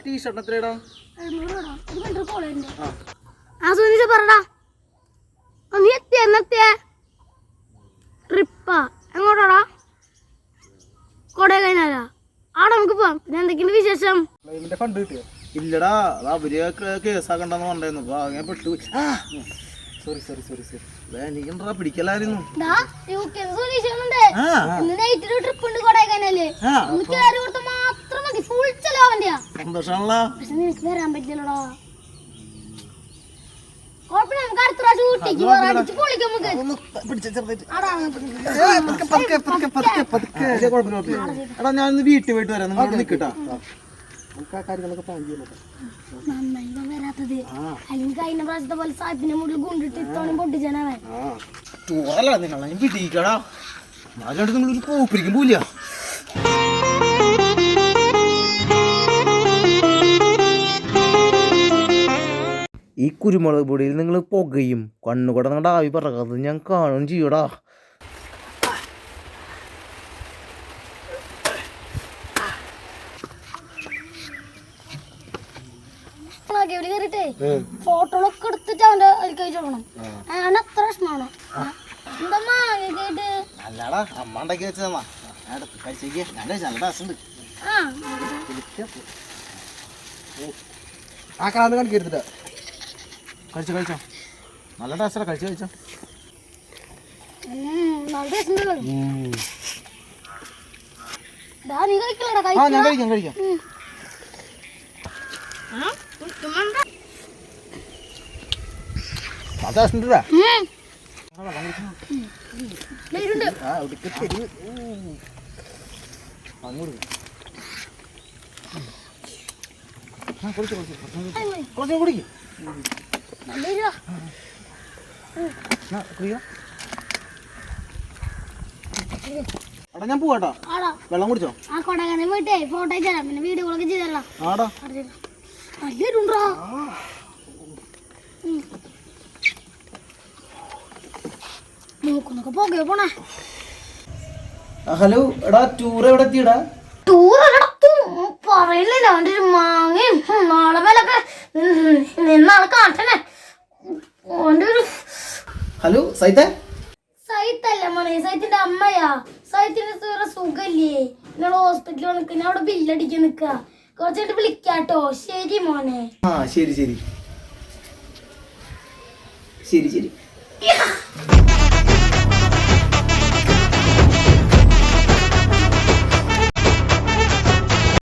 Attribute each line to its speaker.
Speaker 1: T shirt എത്രയാടാ?
Speaker 2: ട്രിപ്പാ എങ്ങോട്ടാടാ? കൊടൈക്കനാലാ? ആടെ നമുക്ക് പോവാം. പിന്നെ എന്തൊക്കെയുണ്ട് വിശേഷം?
Speaker 1: ഫണ്ട് കിട്ടിയോ? ഇല്ലടാ, അത് അവര് കേസാക്കണ്ടെന്ന് പറഞ്ഞായിരുന്നു. ഞാൻ പെട്ടു. സോറി എനിക്കെന്താ പിടിക്കലായിരുന്നു. സന്തോഷാണല്ലോ.
Speaker 2: വരാൻ പറ്റില്ലടാ.
Speaker 1: എടാ ഞാനൊന്ന് വീട്ടിൽ പോയിട്ട് വരാം, നിങ്ങളോട് നിക്കട്ടാ. നമുക്ക് ആ കാര്യങ്ങളൊക്കെ പ്ലാൻ ചെയ്യാൻ
Speaker 2: വരാത്തത് അല്ലെങ്കിൽ കഴിഞ്ഞ പ്രാവശ്യത്തെ പോലെ സാഹിബിന്റെ മുകളിൽ കൊണ്ടിട്ട് ഇത്തോണം പൊട്ടിച്ചാനാണ്.
Speaker 1: ചോറല്ല നിങ്ങളെ പിടിക്കടാ. നാലാണ്ട് നിങ്ങളൊരു പോപ്പിരിക്കും പോല. ഈ കുരുമുളക് പൊടിയിൽ നിങ്ങൾ പുകയും കണ്ണുകൂടെ നിങ്ങളുടെ ആവി പറക്കാത്തത് ഞാൻ കാണുകയും ചെയ്യൂടാ.
Speaker 2: ഫോട്ടോകളൊക്കെ എടുത്തിട്ട് അവന്റെ അതിൽ കഴിച്ചോളണം. അങ്ങനെ അത്ര വിഷമാണ്.
Speaker 1: അല്ലാടാ അമ്മ ഉണ്ടാക്കി വെച്ചതാ. കഴിച്ചേക്ക് നല്ല ടേസ്റ്റ് ഉണ്ട്. ആ കാലം കാണിക്കരുത്തിട്ടാ. കഴിച്ചോ നല്ല ടേസ്റ്റാ. കഴിച്ചോ. ഞാൻ കഴിക്കാം. ടേസ്റ്റ് എടാ ഞാൻ പോവാട്ടോ. വെള്ളം കുടിച്ചോ?
Speaker 2: ആ കൊടകനെ പോയിട്ടേ ഫോട്ടോ അയച്ചാ പിന്നെ വീഡിയോകളൊക്കെ ചെയ്തല്ലോ.
Speaker 1: ആടാ
Speaker 2: നല്ലുണ്ടോ? നോക്കുന്നൊക്കെ പോകെ പോണേ.
Speaker 1: ഹലോ എടാ, ടൂർ എവിടെ എത്തിയടാ?
Speaker 2: ടൂർ പറയില്ലല്ലോ. അവന്റെ ഒരു മാങ്ങയും നാളെ മേലൊക്കെ നിന്നാളെ കാട്ടണേ. ഓന്റെ ഒരു
Speaker 1: ഹലോ
Speaker 2: സൈത്തല്ല മോനെ, സൈത്തിന്റെ അമ്മയാ. സൈത്തിന് സുഖല്ലേ? നിങ്ങള് ഹോസ്പിറ്റലിൽ വന്നിട്ട് ഞാൻ അവിടെ ബില്ലടിക്കാൻ നിക്ക. കുറച്ചായിട്ട് വിളിക്കാട്ടോ. ശരി മോനെ.
Speaker 1: ആ ശരി.